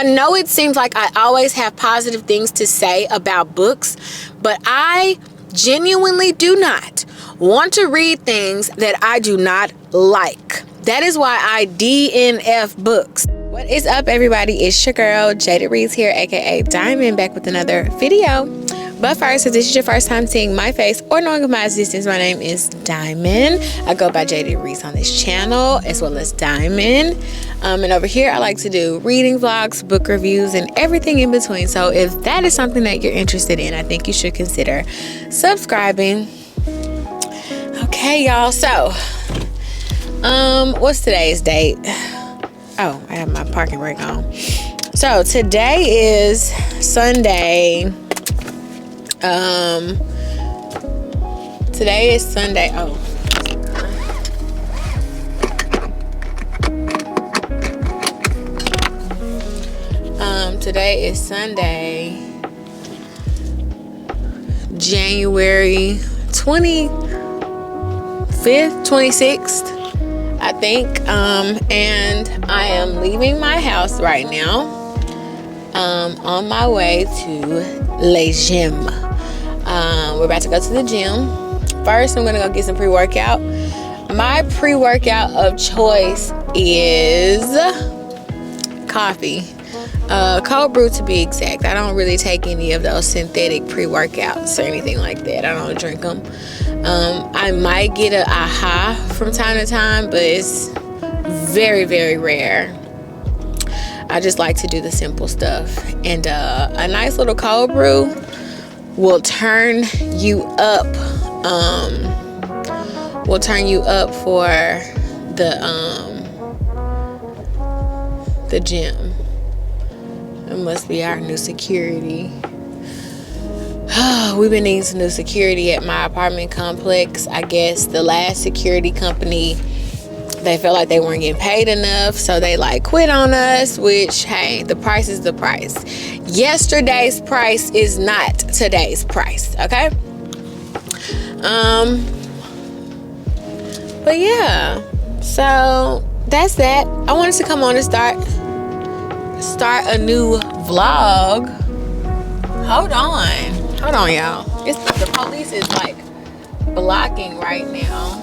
I know it seems like I always have positive things to say about books, but I genuinely do not want to read things that I do not like. That is why I DNF books. What is up, everybody? It's your girl Jada Reeds here, aka Diamond, back with another video. But first, if this is your first time seeing my face or knowing of my existence, my name is Diamond. I go by Jada Reeds on this channel, as well as Diamond. And over here, I like to do reading vlogs, book reviews, and everything in between. So if that is something that you're interested in, I think you should consider subscribing. Okay, y'all. So, what's today's date? Oh, I have my parking brake on. So today is Sunday. Today is Sunday. Oh. Today is Sunday, January 25th, 26th, I think. And I am leaving my house right now. On my way to Le Gym. We're about to go to the gym. First, I'm gonna go get some pre-workout. My pre-workout of choice is coffee, cold brew to be exact. I don't really take any of those synthetic pre-workouts or anything like that. I don't drink them. I might get a AHA from time to time, but it's very, very rare. I just like to do the simple stuff. And a nice little cold brew will turn you up. Will turn you up for the gym. It must be our new security. We've been needing some new security at my apartment complex. I guess the last security company, they felt like they weren't getting paid enough, so they quit on us, which, hey, the price is the price. Yesterday's price is not today's price, okay? But yeah, so that's that. I wanted to come on and start a new vlog. Hold on, y'all. The police is blocking right now.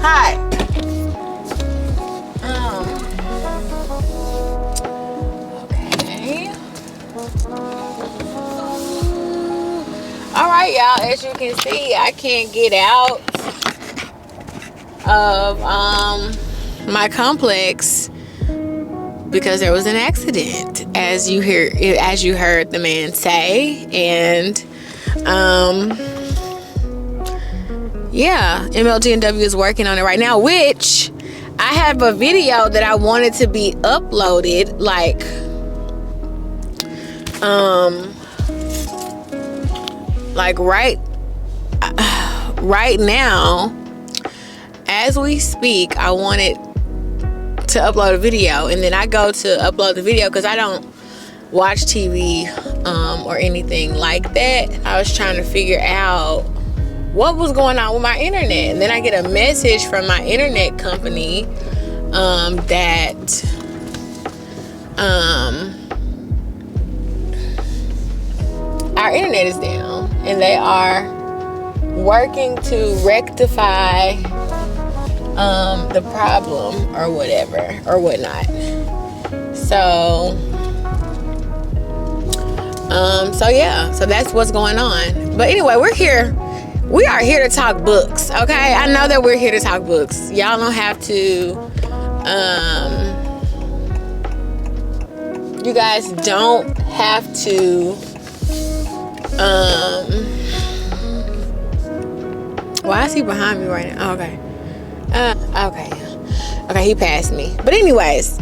Hi. Okay. All right, y'all. As you can see, I can't get out of my complex because there was an accident, as you heard the man say, and yeah, MLGNW is working on it right now, which I have a video that I wanted to be uploaded right now as we speak. I wanted to upload a video, and then I go to upload the video because I don't watch TV or anything like that. I was trying to figure out what was going on with my internet, and then I get a message from my internet company that our internet is down, and they are working to rectify the problem or whatever or whatnot. So yeah, so that's what's going on. But anyway, we are here to talk books, okay? I know that we're here to talk books. Y'all don't have to, you guys don't have to, why is he behind me right now? Oh, okay. Okay, he passed me. But anyways,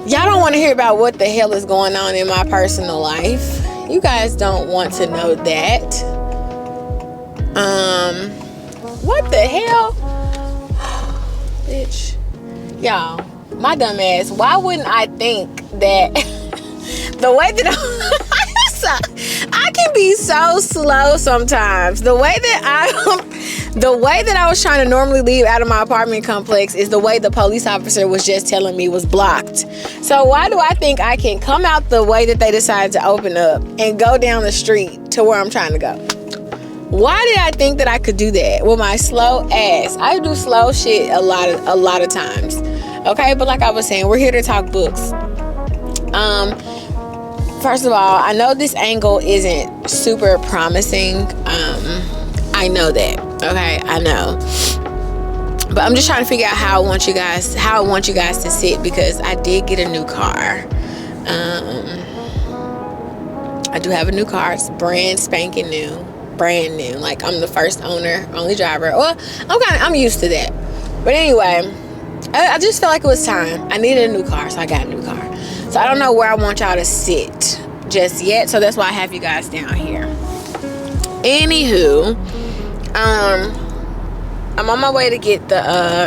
y'all don't want to hear about what the hell is going on in my personal life. You guys don't want to know that. What the hell? Bitch. Y'all, my dumb ass, why wouldn't I think that the way that I can be so slow sometimes. The way that the way that I was trying to normally leave out of my apartment complex is the way the police officer was just telling me was blocked. So why do I think I can come out the way that they decided to open up and go down the street to where I'm trying to go? Why did I think that I could do that with my slow ass? I do slow shit a lot of times. Okay, but like I was saying, we're here to talk books. First of all, I know this angle isn't super promising. I know that. Okay, I know. But I'm just trying to figure out how I want you guys to sit, because I did get a new car. I do have a new car. It's brand spanking new. Brand new. Like, I'm the first owner, only driver. Well, I'm used to that. But anyway, I just felt like it was time. I needed a new car, so I got a new car. So I don't know where I want y'all to sit just yet. So that's why I have you guys down here. Anywho, I'm on my way to get the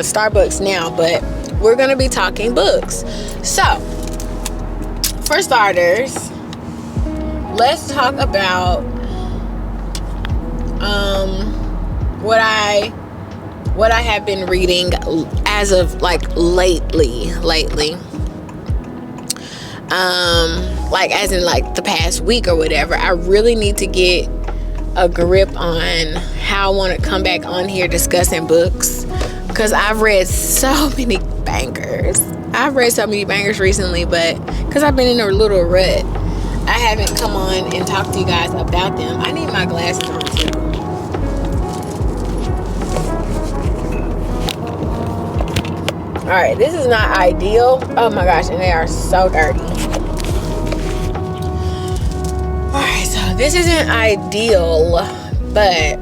Starbucks now, but we're gonna be talking books. So, for starters, let's talk about what I have been reading as of like lately. Like as in like the past week or whatever. I really need to get a grip on how I want to come back on here discussing books, because I've read so many bangers. Recently, but because I've been in a little rut, I haven't come on and talked to you guys about them. I need my glasses on too. Alright, this is not ideal. Oh my gosh, and they are so dirty. Alright, so this isn't ideal, but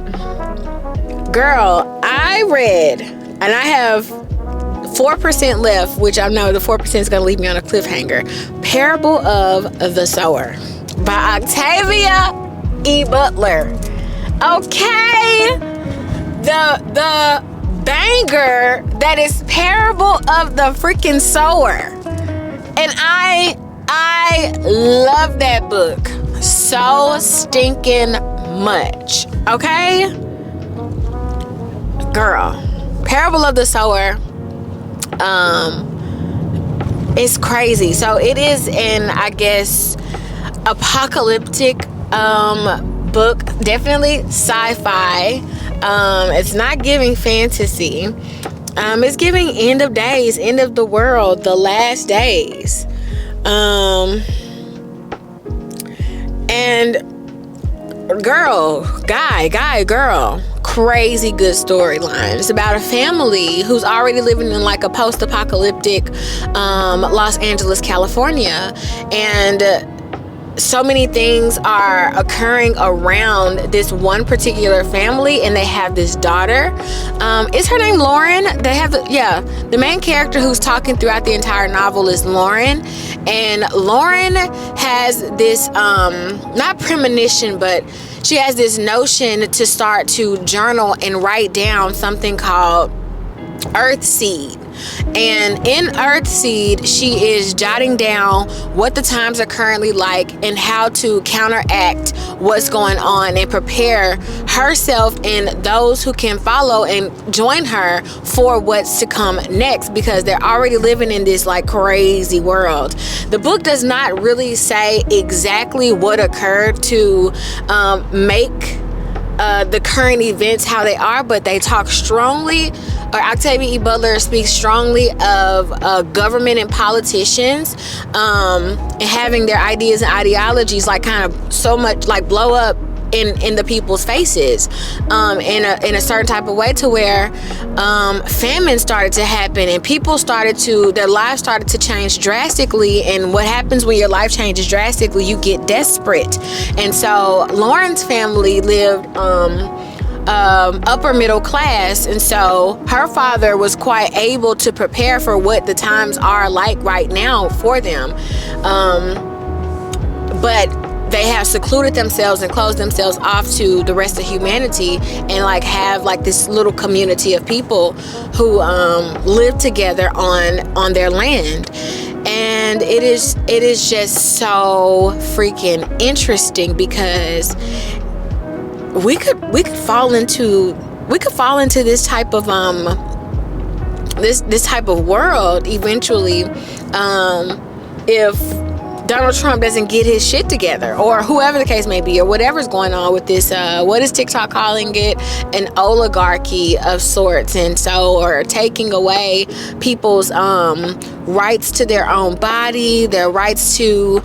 girl, I read, and I have 4% left, which I know the 4% is going to leave me on a cliffhanger. Parable of the Sower by Octavia E. Butler. Okay, the banger that is Parable of the freaking Sower, and I love that book so stinking much. Okay, girl, Parable of the Sower, it's crazy. So it is an, I guess, apocalyptic book, definitely sci-fi. It's not giving fantasy. It's giving end of days, end of the world, the last days. And girl, crazy good storyline. It's about a family who's already living in like a post-apocalyptic Los Angeles, California, and so many things are occurring around this one particular family, and they have this daughter. Is her name Lauren? The main character who's talking throughout the entire novel is Lauren, and Lauren has this not premonition, but she has this notion to start to journal and write down something called Earthseed. And in Earthseed, she is jotting down what the times are currently like and how to counteract what's going on and prepare herself and those who can follow and join her for what's to come next, because they're already living in this like crazy world. The book does not really say exactly what occurred to make the current events how they are, but they talk strongly, or Octavia E. Butler speaks strongly of government and politicians and having their ideas and ideologies like kind of so much like blow up in the people's faces in a certain type of way, to where famine started to happen and people their lives started to change drastically. And what happens when your life changes drastically? You get desperate. And so Lauren's family lived upper middle class, and so her father was quite able to prepare for what the times are like right now for them, but they have secluded themselves and closed themselves off to the rest of humanity, and like have like this little community of people who live together on their land. And it is just so freaking interesting, because we could fall into we could fall into this type of this type of world eventually, if Donald Trump doesn't get his shit together, or whoever the case may be, or whatever's going on with this, what is TikTok calling it? An oligarchy of sorts. And so, or taking away people's rights to their own body, their rights to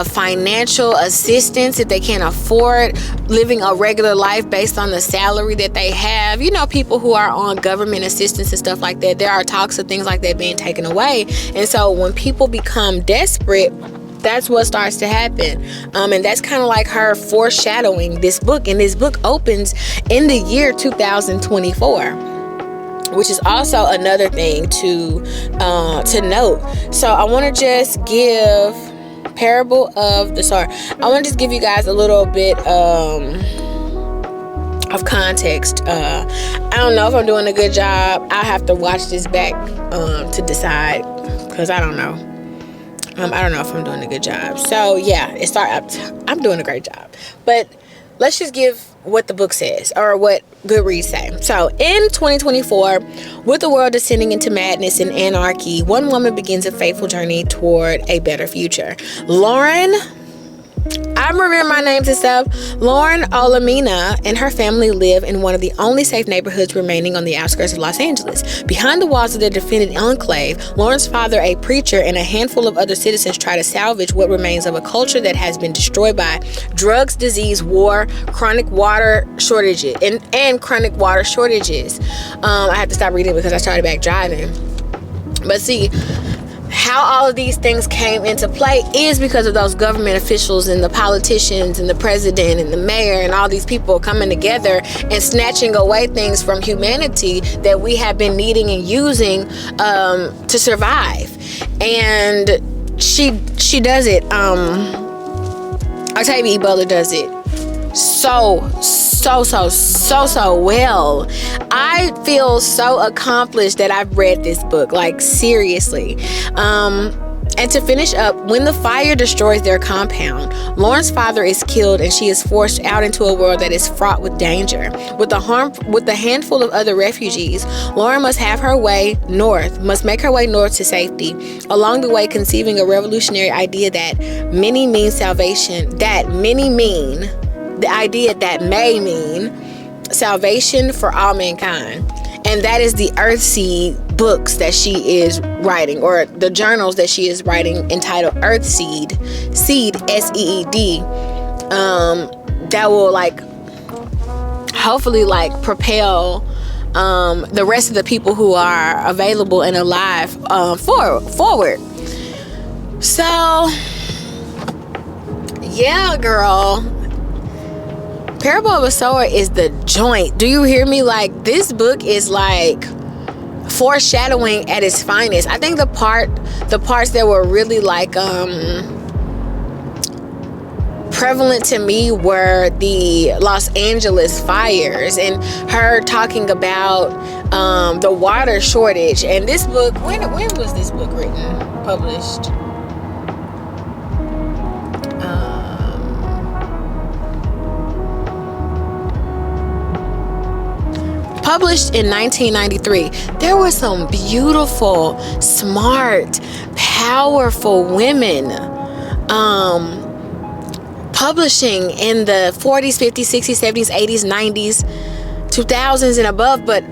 financial assistance if they can't afford living a regular life based on the salary that they have. You know, people who are on government assistance and stuff like that, there are talks of things like that being taken away. And so when people become desperate, that's what starts to happen. And that's kind of like her foreshadowing this book. And this book opens in the year 2024, which is also another thing to note. So I want to just give Parable of the Sower. I want to just give you guys a little bit of context. I don't know if I'm doing a good job. I have to watch this back to decide, because I don't know. I don't know if I'm doing a good job. So yeah, I'm doing a great job. But let's just give what the book says, or what Goodreads say. So in 2024, with the world descending into madness and anarchy, one woman begins a fateful journey toward a better future. Lauren, I'm remembering my names and stuff. Lauren Olamina and her family live in one of the only safe neighborhoods remaining on the outskirts of Los Angeles. Behind the walls of their defended enclave, Lauren's father, a preacher, and a handful of other citizens try to salvage what remains of a culture that has been destroyed by drugs, disease, war, chronic water shortages, and chronic water shortages. I have to stop reading because I started back driving. But see, how all of these things came into play is because of those government officials and the politicians and the president and the mayor and all these people coming together and snatching away things from humanity that we have been needing and using to survive. And she does it. Octavia E. Butler does it so well. I feel so accomplished that I've read this book, like seriously. And to finish up, when the fire destroys their compound, Lauren's father is killed and she is forced out into a world that is fraught with danger. With a handful of other refugees, Lauren must make her way north to safety. Along the way, conceiving a revolutionary idea that many mean salvation, the idea that may mean salvation for all mankind. And that is the Earthseed books that she is writing, or the journals that she is writing, entitled Earthseed, Seed, S-E-E-D, that will hopefully propel the rest of the people who are available and alive forward. So yeah, girl, Parable of a Sower is the joint. Do you hear me? This book is foreshadowing at its finest. I think the parts that were really prevalent to me were the Los Angeles fires and her talking about the water shortage. And this book, when was this book written, published? Published in 1993. There were some beautiful, smart, powerful women publishing in the 40s, 50s, 60s, 70s, 80s, 90s, 2000s and above. But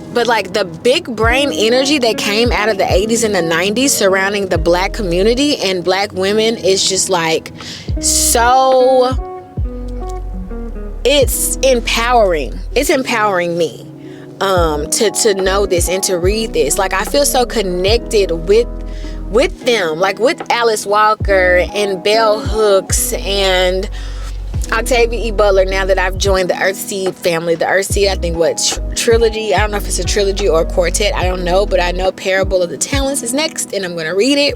the big brain energy that came out of the 80s and the 90s surrounding the Black community and Black women is just so, it's empowering. It's empowering me. To know this and to read this. I feel so connected with them, with Alice Walker and Bell Hooks and Octavia E. Butler, now that I've joined the Earthseed family. The Earthseed, I think, trilogy? I don't know if it's a trilogy or a quartet. I don't know, but I know Parable of the Talents is next, and I'm going to read it.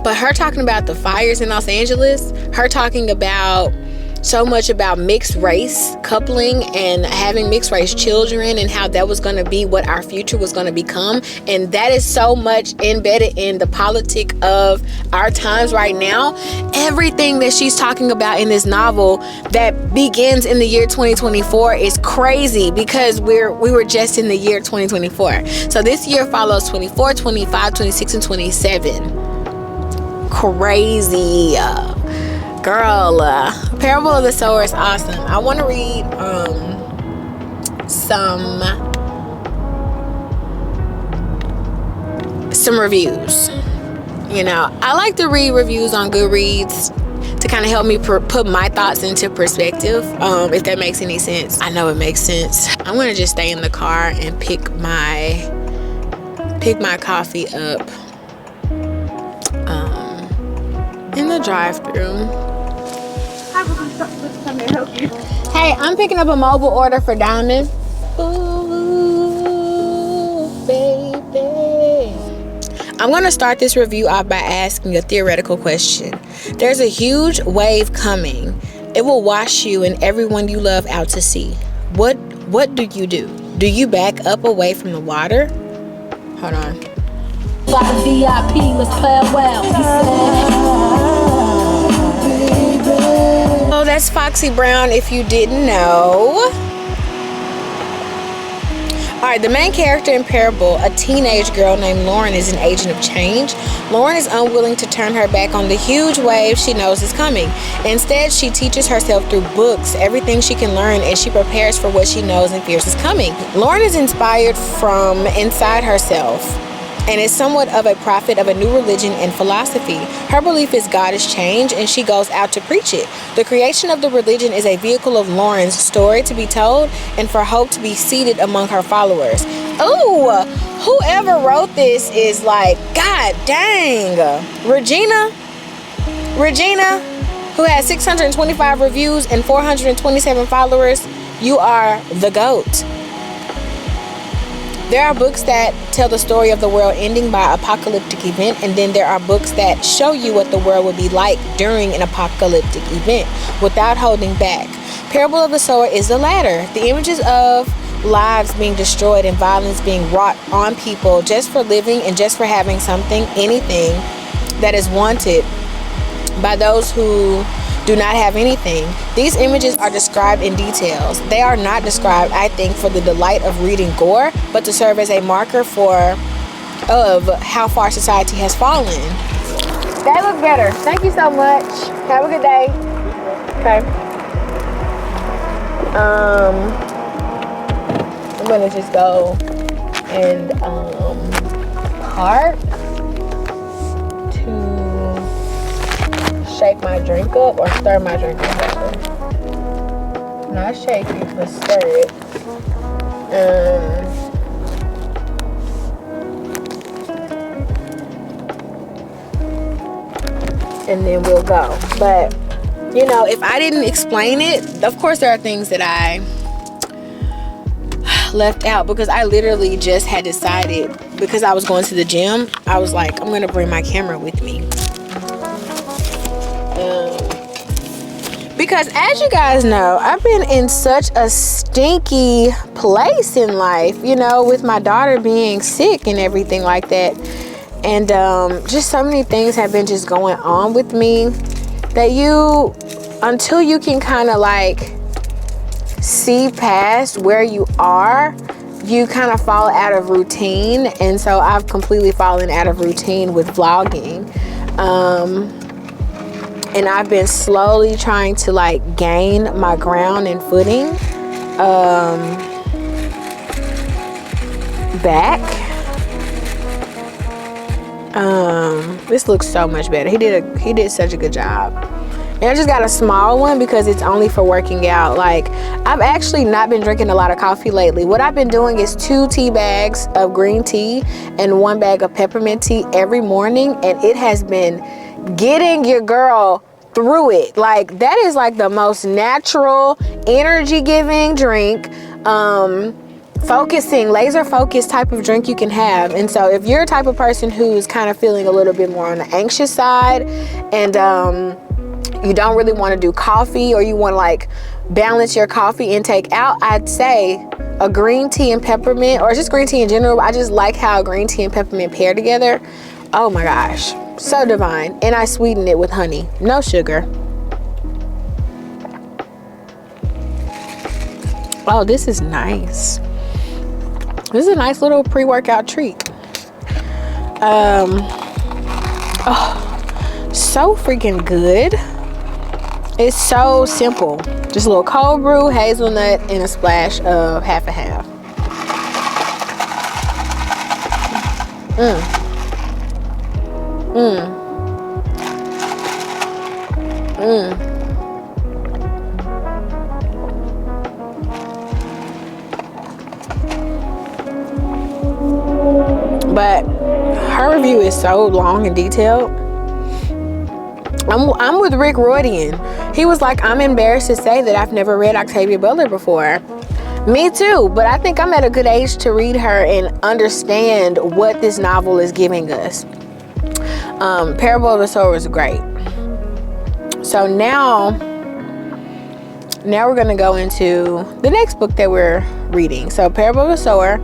But her talking about the fires in Los Angeles, her talking about so much about mixed race coupling and having mixed race children, and how that was going to be what our future was going to become. And that is so much embedded in the politic of our times right now. Everything that she's talking about in this novel that begins in the year 2024 is crazy, because we were just in the year 2024. So this year follows 24, 25, 26, and 27. Crazy. Girl, Parable of the Sower is awesome. I want to read some reviews. You know, I like to read reviews on Goodreads to kind of help me put my thoughts into perspective, if that makes any sense. I know it makes sense. I'm gonna just stay in the car and pick my coffee up in the drive-thru. Hey, I'm picking up a mobile order for Diamond. Ooh, baby. I'm going to start this review off by asking a theoretical question. There's a huge wave coming. It will wash you and everyone you love out to sea. What do you do? Do you back up away from the water? Hold on. Got a VIP, let's play well. Oh, that's Foxy Brown, if you didn't know. Alright, the main character in Parable, a teenage girl named Lauren, is an agent of change. Lauren is unwilling to turn her back on the huge wave she knows is coming. Instead, she teaches herself through books everything she can learn, and she prepares for what she knows and fears is coming. Lauren is inspired from inside herself and is somewhat of a prophet of a new religion and philosophy. Her belief is God is change, and she goes out to preach it. The creation of the religion is a vehicle of Lauren's story to be told and for hope to be seeded among her followers. Oh, whoever wrote this is like, God dang. Regina, who has 625 reviews and 427 followers, you are the GOAT. There are books that tell the story of the world ending by apocalyptic event, and then there are books that show you what the world would be like during an apocalyptic event without holding back. Parable of the Sower is the latter. The images of lives being destroyed and violence being wrought on people just for living and just for having something, anything that is wanted by those who do not have anything. These images are described in details. They are not described, I think, for the delight of reading gore, but to serve as a marker of how far society has fallen. That looks better. Thank you so much. Have a good day. Okay. I'm gonna just go and park to shake my drink up, or stir my drink up. Not shake it, but stir it. And then we'll go. But you know, if I didn't explain it, of course there are things that I left out, because I literally just had decided, because I was going to the gym, I was like, I'm gonna bring my camera with me. Because as you guys know, I've been in such a stinky place in life, you know, with my daughter being sick and everything like that. And just so many things have been just going on with me that until you can kind of like see past where you are, you kind of fall out of routine. And so I've completely fallen out of routine with vlogging. And I've been slowly trying to like gain my ground and footing back. This looks so much better. He did such a good job. And I just got a small one because it's only for working out. Like, I've actually not been drinking a lot of coffee lately. What I've been doing is 2 tea bags of green tea and 1 bag of peppermint tea every morning, and it has been getting your girl through it. Like, that is like the most natural, energy giving drink, focusing, laser focused type of drink you can have. And so if you're a type of person who's kind of feeling a little bit more on the anxious side, and you don't really want to do coffee, or you want to like balance your coffee intake out, I'd say a green tea and peppermint, or just green tea in general. I just like how green tea and peppermint pair together. Oh my gosh, so divine. And I sweeten it with honey, no sugar. Oh, this is nice. This is a nice little pre-workout treat. Oh, so freaking good. It's so simple. Just a little cold brew, hazelnut, and a splash of half and half. But her review is so long and detailed. I'm with Rick Roydian. He was like, I'm embarrassed to say that I've never read Octavia Butler before. Me too, but I think I'm at a good age to read her and understand what this novel is giving us. Parable of the Sower is great. So now we're going to go into the next book that we're reading. So Parable of the Sower.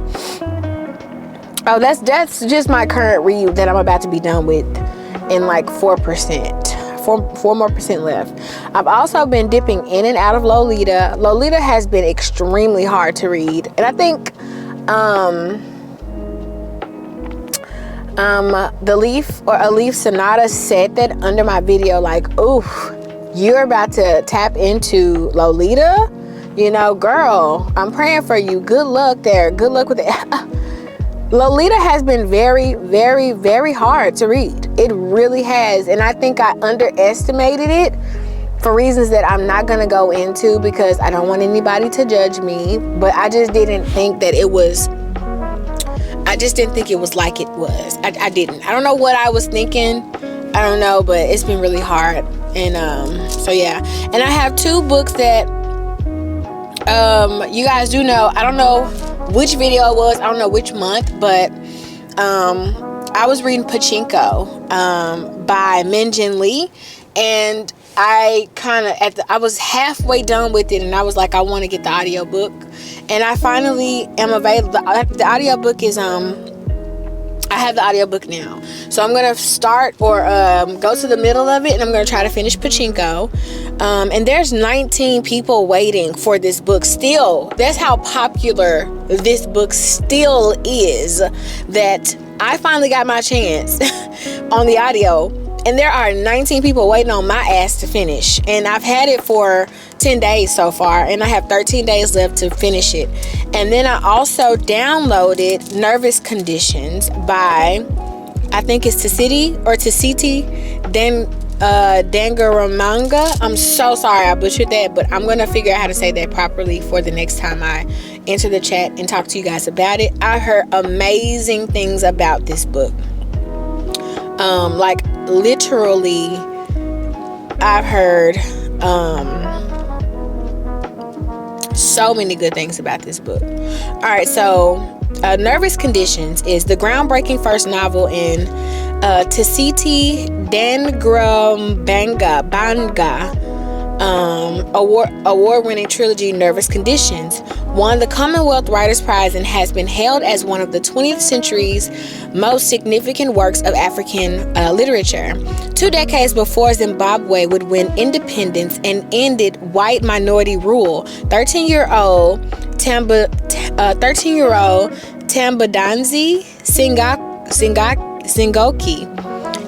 Oh, that's just my current read that I'm about to be done with in like 4%. 4 more percent left. I've also been dipping in and out of Lolita. Lolita has been extremely hard to read, and I think the Leaf Sonata said that under my video, like, oof, you're about to tap into Lolita, you know, girl, I'm praying for you. Good luck there. Good luck with it. Lolita has been very, very, very hard to read. It really has. And I think I underestimated it for reasons that I'm not going to go into because I don't want anybody to judge me. But I just didn't think that it was, like it was. I didn't. I don't know what I was thinking. I don't know, but it's been really hard. And so yeah. And I have 2 books that you guys do know. I don't know which video it was, I don't know which month, but I was reading Pachinko by Minjin Lee, and I was halfway done with it, and I was like, I want to get the audiobook, and I finally am available. The audiobook is I have the audiobook now, so I'm gonna start or go to the middle of it, and I'm gonna try to finish Pachinko. And there's 19 people waiting for this book still. That's how popular this book still is, that I finally got my chance on the audio, and there are 19 people waiting on my ass to finish, and I've had it for 10 days so far, and I have 13 days left to finish it. And then I also downloaded Nervous Conditions by, I think it's Tasiti Dangaramanga. I'm so sorry I butchered that, but I'm gonna figure out how to say that properly for the next time I enter the chat and talk to you guys about it. I heard amazing things about this book. Like literally, I've heard so many good things about this book. All right, so Nervous Conditions is the groundbreaking first novel in Tasiti Dangarambanga award-winning trilogy Nervous Conditions won the Commonwealth Writers' Prize and has been hailed as one of the 20th century's most significant works of African literature. 2 decades before Zimbabwe would win independence and ended white minority rule, 13-year-old Tambadanzi Singoki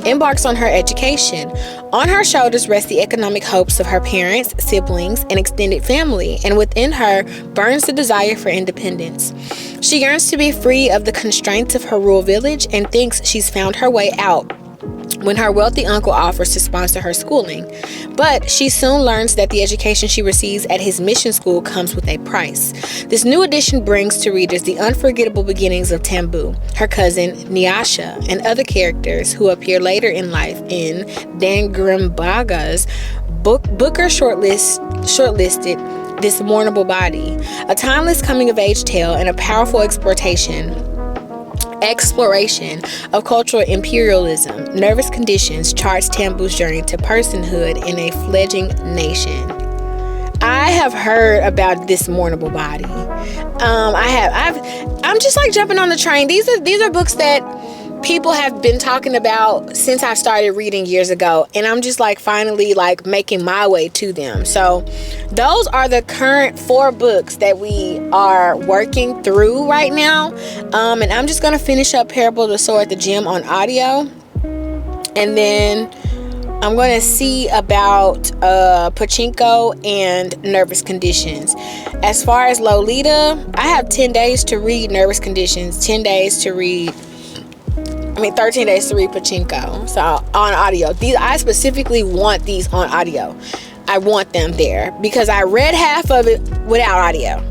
embarks on her education. On her shoulders rest the economic hopes of her parents, siblings, and extended family, and within her burns the desire for independence. She yearns to be free of the constraints of her rural village and thinks she's found her way out when her wealthy uncle offers to sponsor her schooling. But she soon learns that the education she receives at his mission school comes with a price. This new edition brings to readers the unforgettable beginnings of Tambu, her cousin Nyasha, and other characters who appear later in life in Dangarambaga's Booker shortlisted This Mournable Body, a timeless coming-of-age tale and a powerful exploration Exploration of cultural imperialism, nervous conditions, charts Tambu's journey to personhood in a fledgling nation. I have heard about this mournable body. I'm just like jumping on the train. These are books that people have been talking about since I started reading years ago, and I'm just like finally like making my way to them. So those are the current 4 books that we are working through right now, and I'm just gonna finish up Parable of the Sower at the Gym on audio, and then I'm going to see about Pachinko and Nervous Conditions. As far as Lolita, I have 10 days to read Nervous Conditions, 13 days to read Pachinko. So on audio. I specifically want these on audio. I want them there because I read half of it without audio.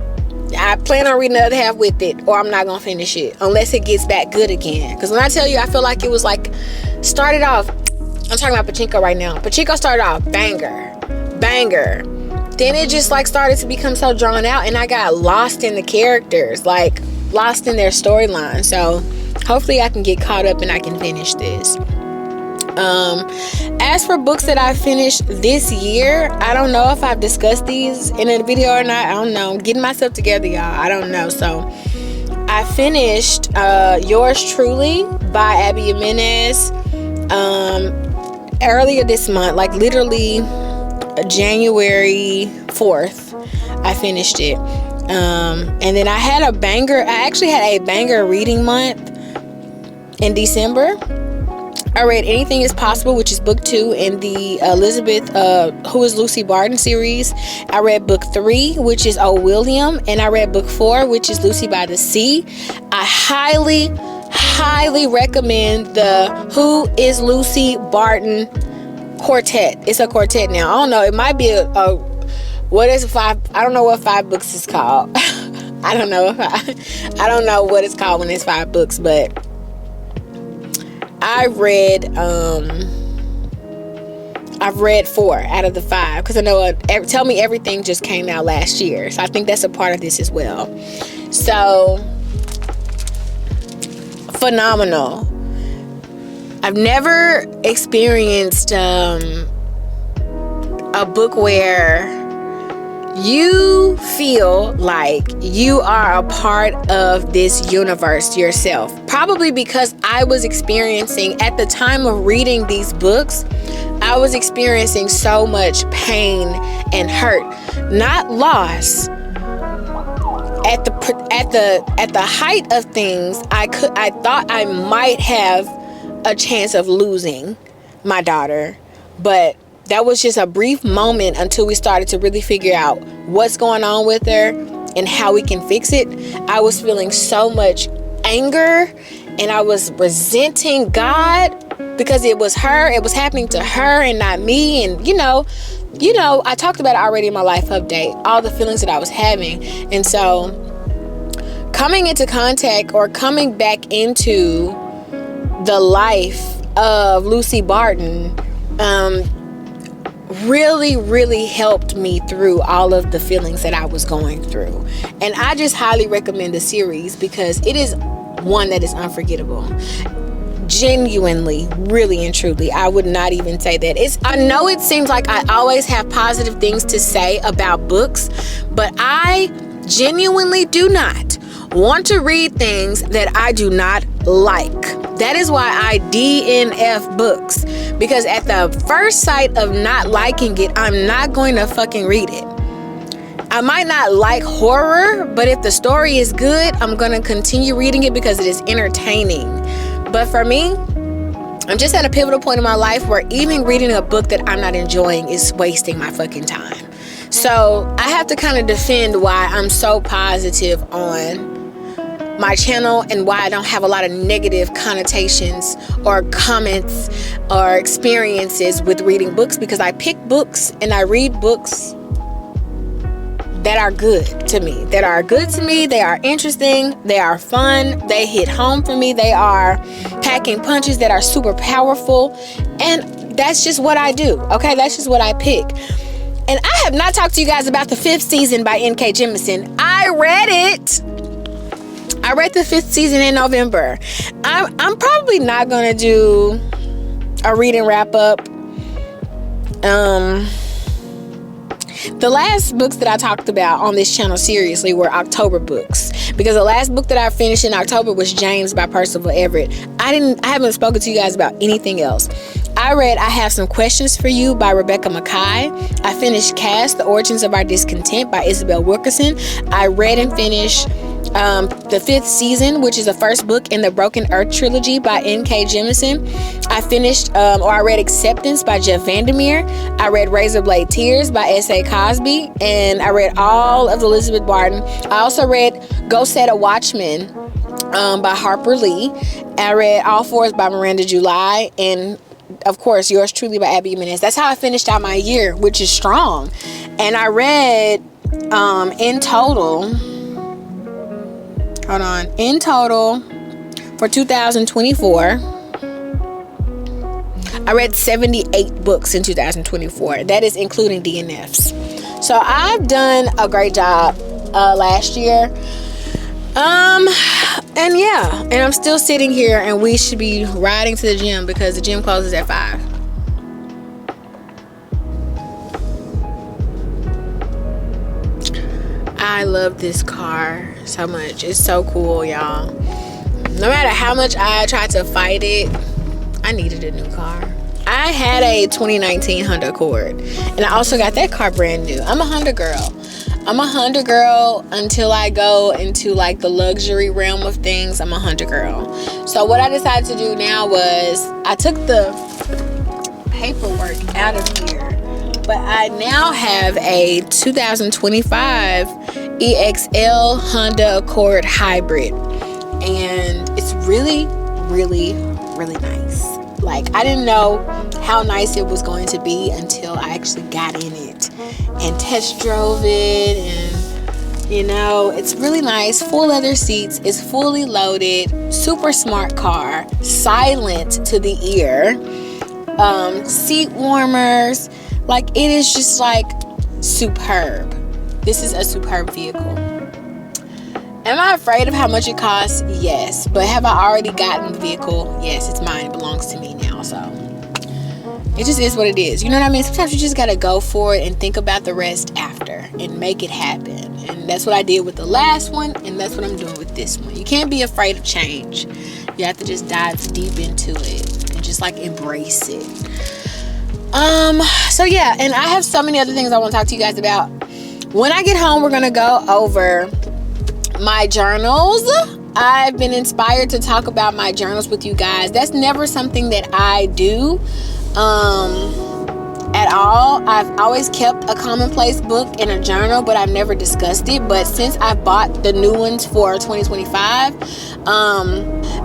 I plan on reading the other half with it, or I'm not going to finish it unless it gets back good again. Because when I tell you, I feel like it was like started off. I'm talking about Pachinko right now. Pachinko started off banger. Then it just like started to become so drawn out, and I got lost in the characters, like lost in their storyline. So hopefully I can get caught up and I can finish this. As for books that I finished this year, I don't know if I've discussed these in a video or not. I don't know. I'm getting myself together, y'all. I don't know. So I finished Yours Truly by Abby Jimenez earlier this month, like literally January 4th. I finished it. And then I had a banger reading month in December. I read Anything Is Possible, which is book 2 in the Elizabeth Who is Lucy Barton series. I read book 3, which is Oh William, and I read book 4, which is Lucy by the Sea. I highly recommend the Who is Lucy Barton quartet. It's a quartet now. I don't know. It might be a what is 5? I don't know what 5 books is called. I don't know what it's called when it's 5 books, but I've read 4 out of the 5 because I know Tell Me Everything just came out last year, so I think that's a part of this as well. So phenomenal. I've never experienced a book where you feel like you are a part of this universe yourself. Probably because I was experiencing, at the time of reading these books, I was experiencing so much pain and hurt, not loss. At the height of things, I thought I might have a chance of losing my daughter, but that was just a brief moment until we started to really figure out what's going on with her and how we can fix it. I was feeling so much anger, and I was resenting God because it was her. It was happening to her and not me. And you know, I talked about it already in my life update, all the feelings that I was having. And so coming into contact or coming back into the life of Lucy Barton really helped me through all of the feelings that I was going through. And I just highly recommend the series because it is one that is unforgettable. Genuinely, really and truly, I would not even say that. I know it seems like I always have positive things to say about books, but I genuinely do not want to read things that I do not like. That is why I DNF books, because at the first sight of not liking it, I'm not going to fucking read it. I might not like horror, but if the story is good, I'm going to continue reading it because it is entertaining. But for me, I'm just at a pivotal point in my life where even reading a book that I'm not enjoying is wasting my fucking time. So I have to kind of defend why I'm so positive on my channel and why I don't have a lot of negative connotations or comments or experiences with reading books, because I pick books and I read books that are good to me. They are interesting. They are fun. They hit home for me. They are packing punches that are super powerful. And that's just what I do. Okay, that's just what I pick. And I have not talked to you guys about the 5th season by N.K. Jemisin. I read it. I read the 5th season in November. I'm probably not gonna do a reading wrap up. The last books that I talked about on this channel seriously were October books, because the last book that I finished in October was James by Percival Everett. I haven't spoken to you guys about anything else. I read I Have Some Questions for You by Rebecca Makkai. I finished Caste, The Origins of Our Discontent by Isabel Wilkerson. I read and finished the 5th season, which is the first book in the Broken Earth trilogy by N.K. Jemisin. I read Acceptance by Jeff Vandermeer. I read Razorblade Tears by S.A. Cosby, and I read all of Elizabeth Barton. I also read Go Set a Watchman by Harper Lee. I read All Fours by Miranda July, and of course Yours Truly by Abby Jimenez. That's how I finished out my year, which is strong. And I read in total for 2024, I read 78 books in 2024. That is including DNFs. So I've done a great job last year. And yeah, and I'm still sitting here, and we should be riding to the gym because the gym closes at 5. I love this car so much. It's so cool, y'all. No matter how much I tried to fight it, I needed a new car. I had a 2019 Honda Accord, and I also got that car brand new. I'm a Honda girl. I'm a Honda girl until I go into like the luxury realm of things. I'm a Honda girl. So what I decided to do now was I took the paperwork out of here, but I now have a 2025 EXL Honda Accord Hybrid, and it's really, really, really nice. Like, I didn't know how nice it was going to be until I actually got in it and test drove it, and you know, it's really nice. Full leather seats, it's fully loaded, super smart car, silent to the ear, seat warmers. Like, it is just like superb. This is a superb vehicle. Am I afraid of how much it costs? Yes. But have I already gotten the vehicle? Yes, it's mine. It belongs to me now. So it just is what it is. You know what I mean? Sometimes you just got to go for it and think about the rest after and make it happen. And that's what I did with the last one, and that's what I'm doing with this one. You can't be afraid of change. You have to just dive deep into it and just like embrace it. So yeah, and I have so many other things I want to talk to you guys about. When I get home, we're going to go over my journals. I've been inspired to talk about my journals with you guys. That's never something that I do at all. I've always kept a commonplace book in a journal, but I've never discussed it. But since I bought the new ones for 2025,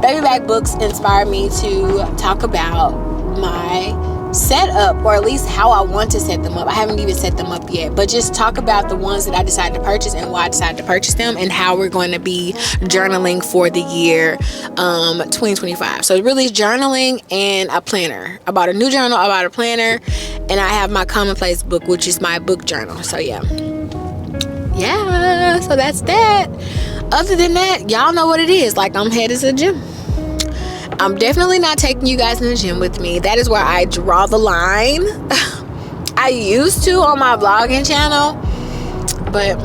Baby Back Books inspired me to talk about my setup, or at least how I want to set them up. I haven't even set them up yet, but just talk about the ones that I decided to purchase and why I decided to purchase them, and how we're going to be journaling for the year 2025. So really journaling and a planner. I bought a new journal, I bought a planner, and I have my commonplace book, which is my book journal. So yeah, so that's that. Other than that, y'all know what it is. Like, I'm headed to the gym. I'm definitely not taking you guys in the gym with me. That is where I draw the line. I used to on my vlogging channel, but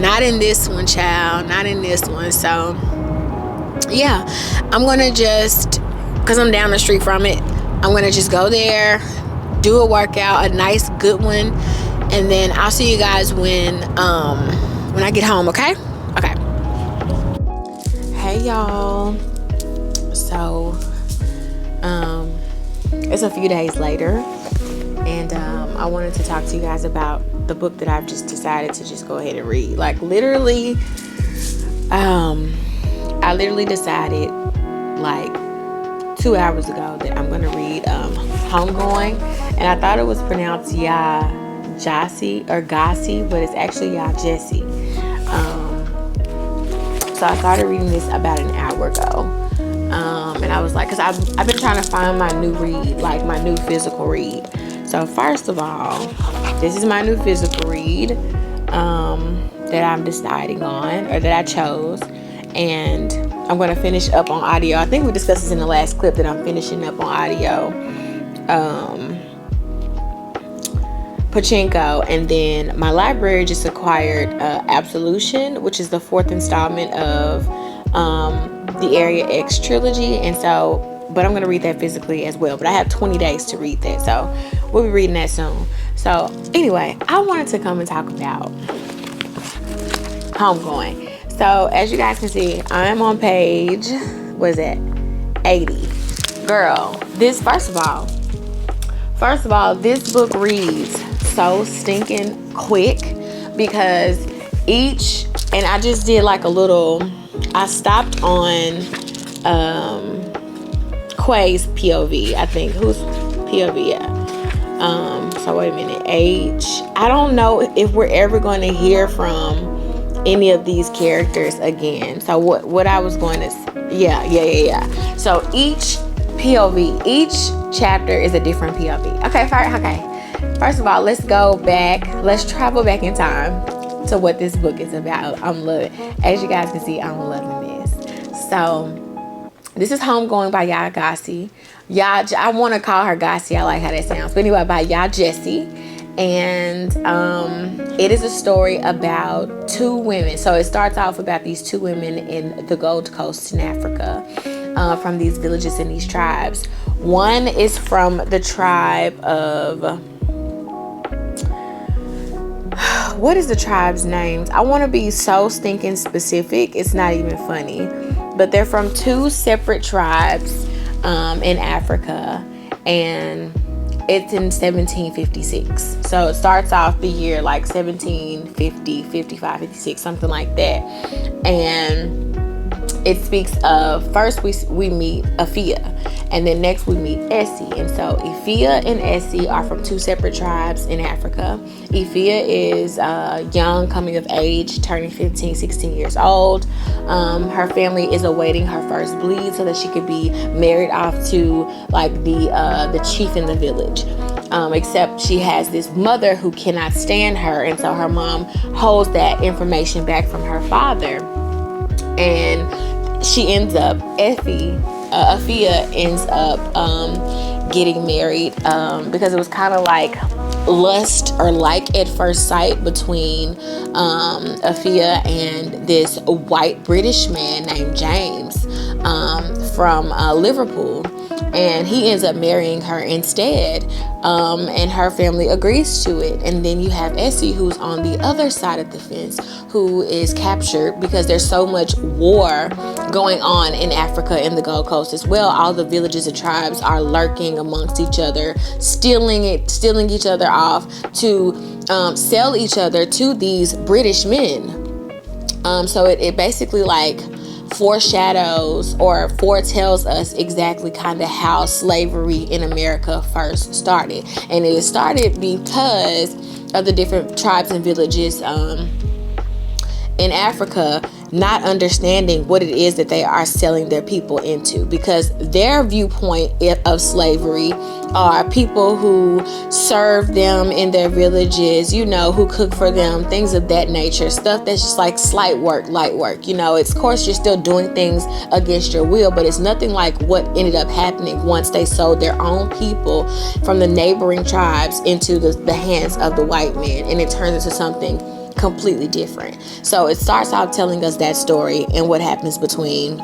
not in this one, child. Not in this one. So yeah, I'm gonna just, because I'm down the street from it, I'm gonna just go there, do a workout, a nice good one, and then I'll see you guys when I get home. Okay. Hey y'all. So it's a few days later, and I wanted to talk to you guys about the book that I've just decided to just go ahead and read. Like, literally, I literally decided like 2 hours ago that I'm going to read Homegoing, and I thought it was pronounced Yaa Gyasi or Gyasi, but it's actually Yaa Gyasi. So I started reading this about an hour ago. And I was like, because I've been trying to find my new read, like my new physical read. So first of all, this is my new physical read that I'm deciding on, or that I chose. and I'm going to finish up on audio. I think we discussed this in the last clip that I'm finishing up on audio. Pachinko, and then my library just acquired Absolution, which is the 4th installment of the Area X trilogy, and so, but I'm going to read that physically as well, but I have 20 days to read that, so we'll be reading that soon. So anyway, I wanted to come and talk about Homegoing. So as you guys can see, I'm on page, what is that, 80. Girl, this, first of all, this book reads so stinking quick, because and I just did like a little, I stopped on Quay's POV, I think. Who's POV? Yeah. So wait a minute. I don't know if we're ever going to hear from any of these characters again. So what I was going to, yeah. So each POV, each chapter is a different POV. Okay. First of all, let's go back. Let's travel back in time to what this book is about. I'm loving, as you guys can see, I'm loving this. So this is Homegoing by Yaa Gyasi. I want to call her Gyasi. I like how that sounds. But anyway, by Yaa Gyasi. And it is a story about 2 women. So it starts off about these 2 women in the Gold Coast in Africa, from these villages and these tribes. One is from the tribe of, what is the tribe's names? I want to be so stinking specific, it's not even funny. But they're from 2 separate tribes in Africa, and it's in 1756. So it starts off the year like 1750, 55, 56, something like that. And it speaks of, first we meet Afia, and then next we meet Essie. And so Afia and Essie are from 2 separate tribes in Africa. Afia is young, coming of age, turning 15, 16 years old. Her family is awaiting her first bleed so that she could be married off to like the chief in the village. Except she has this mother who cannot stand her, and so her mom holds that information back from her father. And she ends up, Afia ends up getting married because it was kind of like lust or like at first sight between Afia and this white British man named James from Liverpool. And he ends up marrying her instead, and her family agrees to it. And then you have Essie, who's on the other side of the fence, who is captured because there's so much war going on in Africa and the Gold Coast as well. All the villages and tribes are lurking amongst each other, stealing each other off to sell each other to these British men. So it basically like foreshadows or foretells us exactly kind of how slavery in America first started. And it started because of the different tribes and villages in Africa not understanding what it is that they are selling their people into, because their viewpoint of slavery are people who serve them in their villages, who cook for them, things of that nature, stuff that's just like light work. It's, of course, you're still doing things against your will, but it's nothing like what ended up happening once they sold their own people from the neighboring tribes into the hands of the white man, and it turns into something completely different. So it starts out telling us that story and what happens between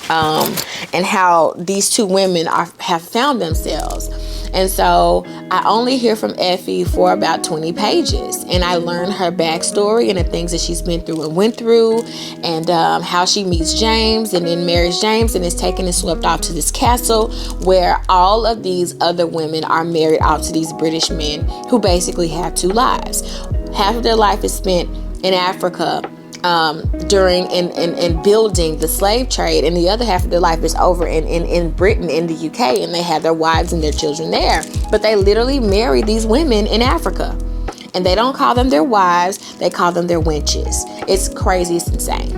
and how these 2 women have found themselves. And so I only hear from Effie for about 20 pages, and I learn her backstory and the things that she's been through and went through, and how she meets James and then marries James and is taken and swept off to this castle where all of these other women are married off to these British men who basically have 2 lives. Half of their life is spent in Africa during and building the slave trade, and the other half of their life is over in Britain, in the UK, and they have their wives and their children there. But they literally marry these women in Africa, and they don't call them their wives, they call them their wenches. It's crazy, it's insane.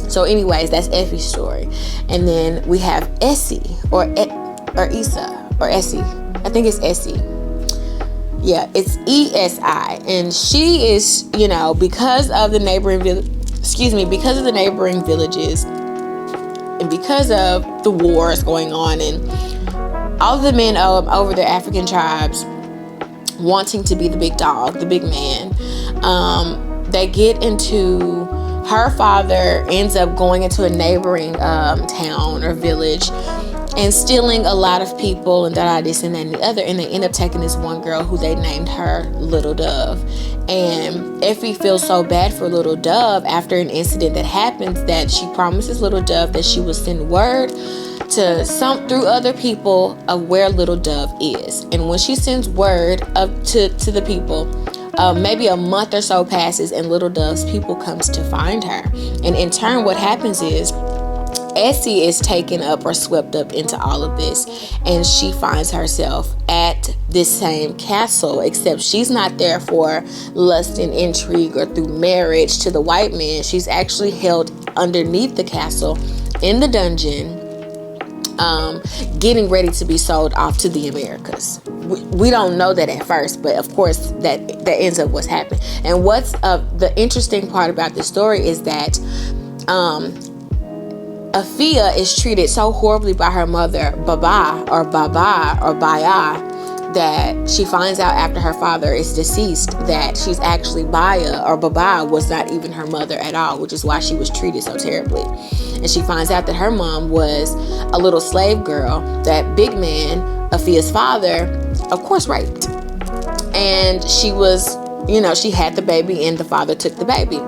So anyways, that's Effie's story. And then we have Essie or Issa or Essie. I think it's Essie. Yeah, it's ESI, and she is, because of the neighboring because of the neighboring villages and because of the wars going on and all of the men over the African tribes wanting to be the big dog, the big man, they get into, her father ends up going into a neighboring town or village and stealing a lot of people and this and that and the other, and they end up taking this one girl who they named her Little Dove. And Effie feels so bad for Little Dove after an incident that happens that she promises Little Dove that she will send word to through other people of where Little Dove is. And when she sends word to the people, maybe a month or so passes and Little Dove's people comes to find her. And in turn, what happens is Essie is taken up or swept up into all of this, and she finds herself at this same castle, except she's not there for lust and intrigue or through marriage to the white man. She's actually held underneath the castle in the dungeon, getting ready to be sold off to the Americas. We don't know that at first, but of course that ends up what's happening. And what's the interesting part about this story is that Afia is treated so horribly by her mother, Baba, that she finds out after her father is deceased that she's actually Baba was not even her mother at all, which is why she was treated so terribly. And she finds out that her mom was a little slave girl that big man, Afia's father, of course, raped. And she was, she had the baby and the father took the baby.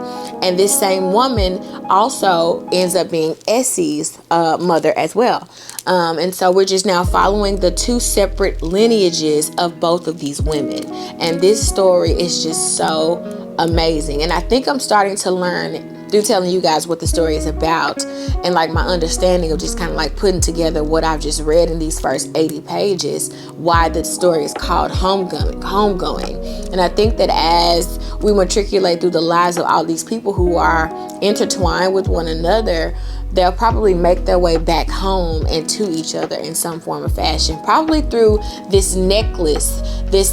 And this same woman also ends up being Essie's mother as well. And so we're just now following the two separate lineages of both of these women. And this story is just so amazing. And I think I'm starting to learn through telling you guys what the story is about, and like my understanding of just kind of like putting together what I've just read in these first 80 pages, why the story is called Homegoing. And I think that as we matriculate through the lives of all these people who are intertwined with one another, they'll probably make their way back home and to each other in some form or fashion, probably through this necklace, this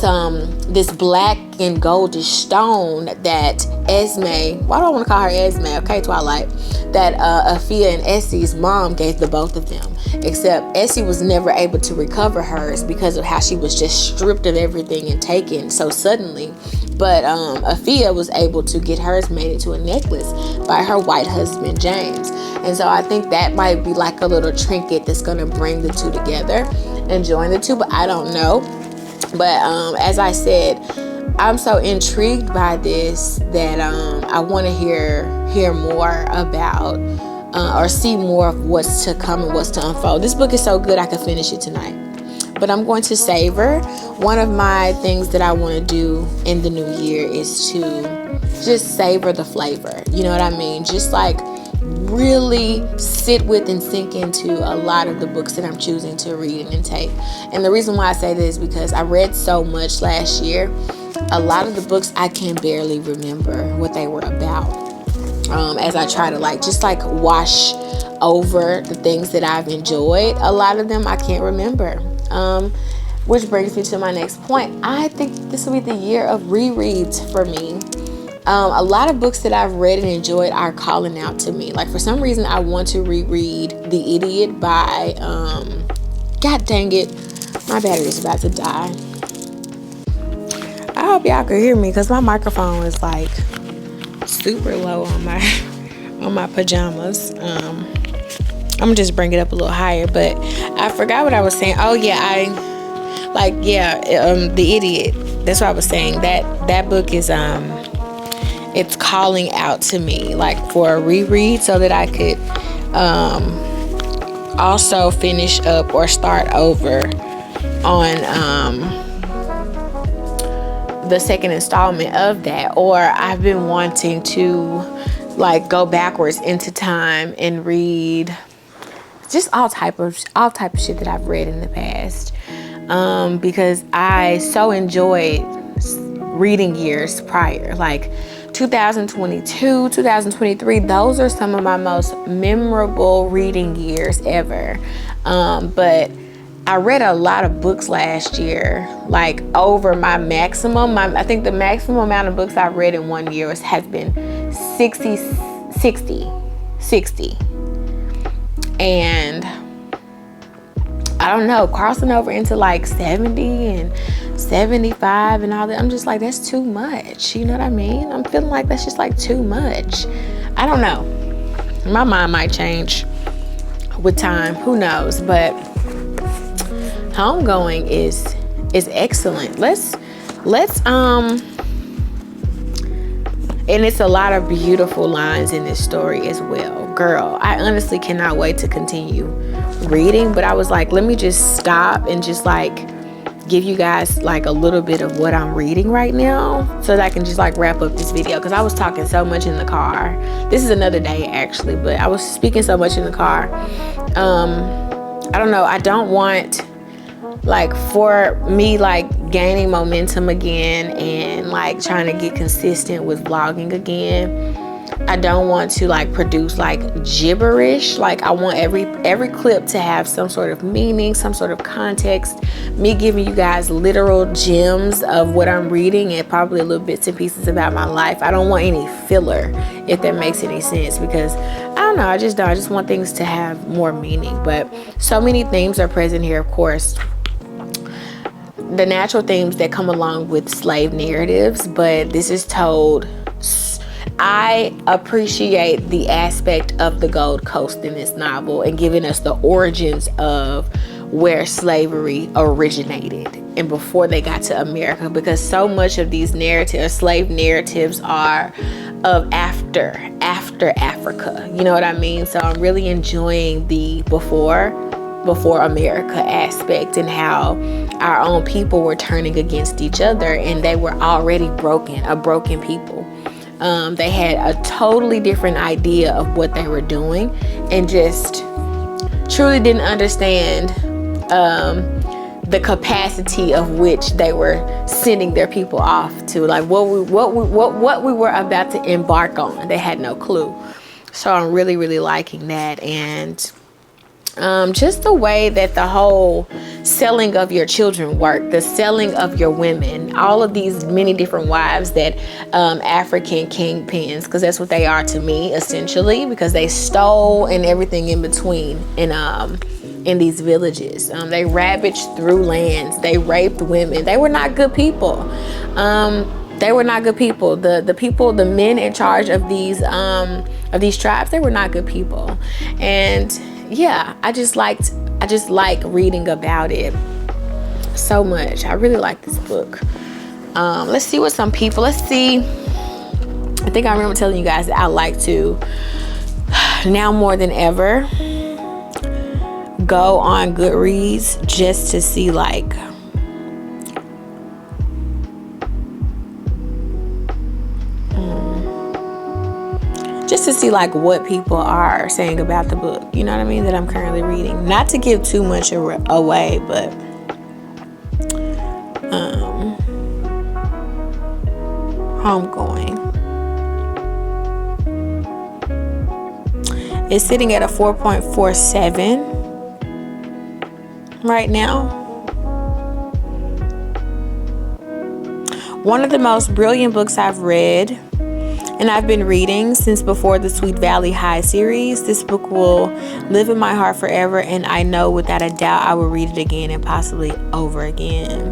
black and goldish stone that Esme, why do I want to call her Esme? Okay, Twilight, that Afia and Essie's mom gave the both of them. Except Essie was never able to recover hers because of how she was just stripped of everything and taken so suddenly. But Afia was able to get hers made into a necklace by her white husband, James. And so I think that might be like a little trinket that's going to bring the two together and join the two, but I don't know. But as I said, I'm so intrigued by this that I want to hear more about or see more of what's to come and what's to unfold. This book is so good I could finish it tonight. But I'm going to savor. One of my things that I want to do in the new year is to just savor the flavor. You know what I mean? Just like really sit with and sink into a lot of the books that I'm choosing to read and take. And the reason why I say this is because I read so much last year. A lot of the books I can barely remember what they were about. As I try to just wash over the things that I've enjoyed, a lot of them I can't remember. Which brings me to my next point. I think this will be the year of rereads for me. A lot of books that I've read and enjoyed are calling out to me. Like for some reason I want to reread The Idiot by God dang it, my battery's about to die. I hope y'all can hear me because my microphone is like super low on my pajamas. I'm gonna just bring it up a little higher, but I forgot what I was saying. Oh yeah, The Idiot. That's what I was saying. That book is it's calling out to me like for a reread so that I could also finish up or start over on the second installment of that. Or I've been wanting to go backwards into time and read just all type of shit that I've read in the past, because I so enjoyed reading years prior, like 2022, 2023. Those are some of my most memorable reading years ever. But I read a lot of books last year, like over my maximum. I think the maximum amount of books I read in one year has been 66 60. And I don't know, crossing over into like 70 and 75 and all that, I'm just like, that's too much. You know what I mean? I'm feeling like that's just like too much. I don't know. My mind might change with time. Who knows? But Homegoing is excellent. Let's and it's a lot of beautiful lines in this story as well. Girl, I honestly cannot wait to continue reading, but I was like, let me just stop and just like give you guys like a little bit of what I'm reading right now so that I can just like wrap up this video, because I was talking so much in the car. This is another day actually, but I was speaking so much in the car. I don't know, I don't want like for me like gaining momentum again and like trying to get consistent with vlogging again. I don't want to like produce like gibberish. Like I want every clip to have some sort of meaning, some sort of context, me giving you guys literal gems of what I'm reading and probably a little bits and pieces about my life. I don't want any filler, if that makes any sense, because I don't know, I just want things to have more meaning. But so many themes are present here, of course. The natural themes that come along with slave narratives, but this is told. I appreciate the aspect of the Gold Coast in this novel and giving us the origins of where slavery originated and before they got to America, because so much of these narratives, slave narratives, are of after Africa. You know what I mean? So I'm really enjoying the before America aspect and how our own people were turning against each other, and they were already a broken people. They had a totally different idea of what they were doing and just truly didn't understand the capacity of which they were sending their people off to, like what we were about to embark on. They had no clue. So I'm really, really liking that. And just the way that the whole selling of your children work, the selling of your women, all of these many different wives that African kingpins, because that's what they are to me essentially, because they stole and everything in between in these villages. They ravaged through lands, they raped women. They were not good people. They were not good people. The men in charge of these tribes, they were not good people. And yeah, I just like reading about it so much. I really like this book. Let's see what some people, I think I remember telling you guys that I like to, now more than ever, go on Goodreads just to see like what people are saying about the book, you know what I mean, that I'm currently reading. Not to give too much away, but Homegoing is sitting at a 4.47 right now. One of the most brilliant books I've read and I've been reading since before the Sweet Valley High series. This book will live in my heart forever, and I know without a doubt I will read it again and possibly over again.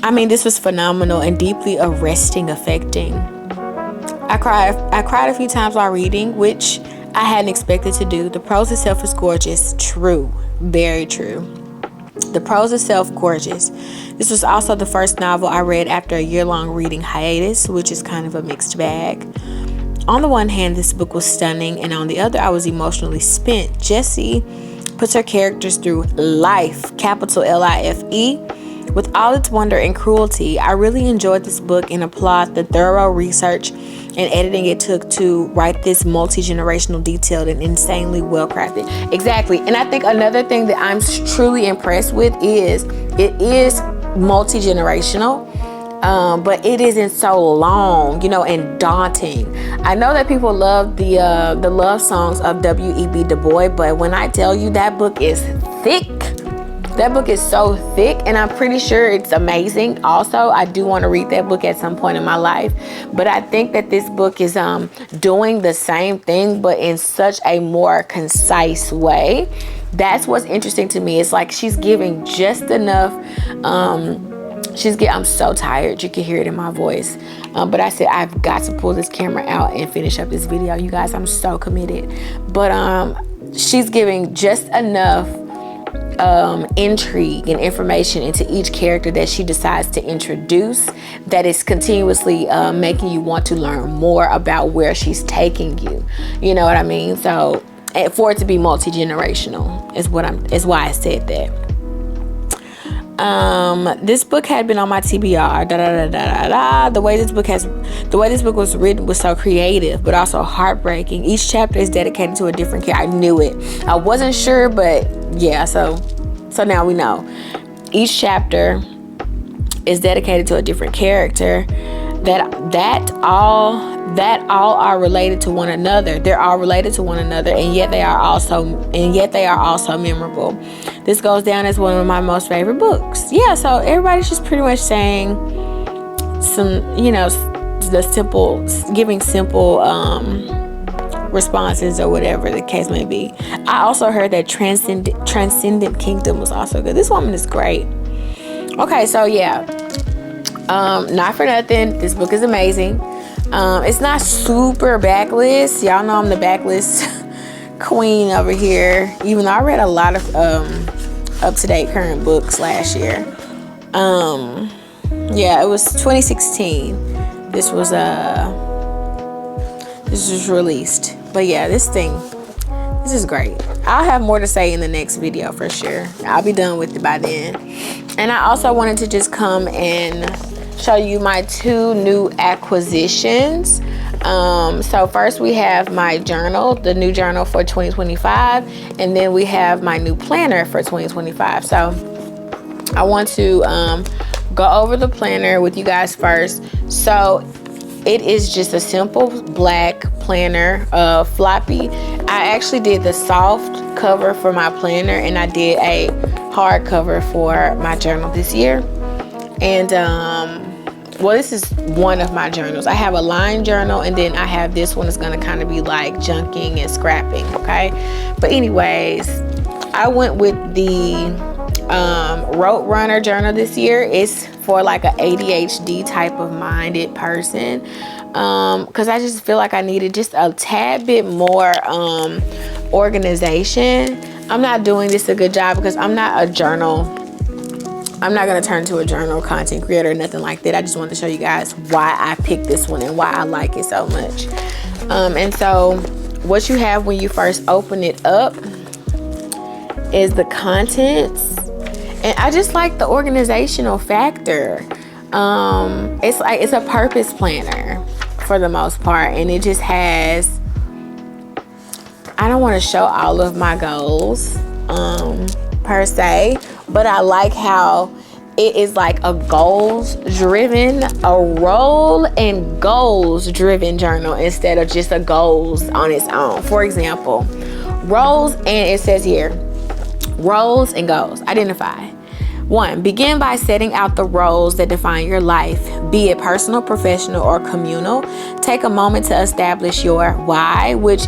I mean, this was phenomenal and deeply arresting, affecting. I cried a few times while reading, which I hadn't expected to do. The prose itself is gorgeous. True. Very true. The prose itself, gorgeous. This was also the first novel I read after a year-long reading hiatus, which is kind of a mixed bag. On the one hand, this book was stunning, and on the other, I was emotionally spent. Gyasi puts her characters through life, capital L-I-F-E, with all its wonder and cruelty. I really enjoyed this book and applaud the thorough research and editing it took to write this multi-generational, detailed, and insanely well-crafted. Exactly. And I think another thing that I'm truly impressed with is it is multi-generational, but it isn't so long, and daunting. I know that people love the love songs of W.E.B. Du Bois, but when I tell you that book is thick, That book is so thick, and I'm pretty sure it's amazing. Also, I do want to read that book at some point in my life, but I think that this book is doing the same thing, but in such a more concise way. That's what's interesting to me. It's like she's giving just enough. I'm so tired. You can hear it in my voice. But I said I've got to pull this camera out and finish up this video. You guys, I'm so committed. But she's giving just enough intrigue and information into each character that she decides to introduce that is continuously making you want to learn more about where she's taking you. You know what I mean? So for it to be multi-generational is why I said that. This book had been on my TBR. The way this book was written was so creative, but also heartbreaking. Each chapter is dedicated to a different character. I knew it. I wasn't sure, but yeah. So now we know. Each chapter is dedicated to a different character. That all are related to one another. They're all related to one another, and yet they are also memorable. This goes down as one of my most favorite books. Yeah, so everybody's just pretty much saying some, giving simple responses or whatever the case may be. I also heard that Transcendent Kingdom was also good. This woman is great. Okay, so yeah. Not for nothing, this book is amazing. It's not super backlist. Y'all know I'm the backlist queen over here, even though I read a lot of up-to-date current books last year. Yeah, it was 2016 this was released. But yeah, this is great. I'll have more to say in the next video for sure. I'll be done with it by then. And I also wanted to just come and show you my 2 new acquisitions. So first we have my journal, the new journal for 2025, and then we have my new planner for 2025. So I want to go over the planner with you guys first. So it is just a simple black planner, floppy. I actually did the soft cover for my planner, and I did a hard cover for my journal this year. And well, this is one of my journals. I have a lined journal, and then I have this one that's gonna kind of be like junking and scrapping, okay? But anyways, I went with the Road Runner journal this year. It's for like a ADHD type of minded person, because I just feel like I needed just a tad bit more organization. I'm not doing this a good job because I'm not gonna turn to a journal content creator or nothing like that. I just wanted to show you guys why I picked this one and why I like it so much. And so what you have when you first open it up is the contents, and I just like the organizational factor. It's a purpose planner for the most part, and it just has, I don't want to show all of my goals per se, but I like how it is like a role and goals driven journal instead of just a goals on its own. For example, roles, and it says here, roles and goals. Identify. 1, begin by setting out the roles that define your life, be it personal, professional, or communal. Take a moment to establish your why, which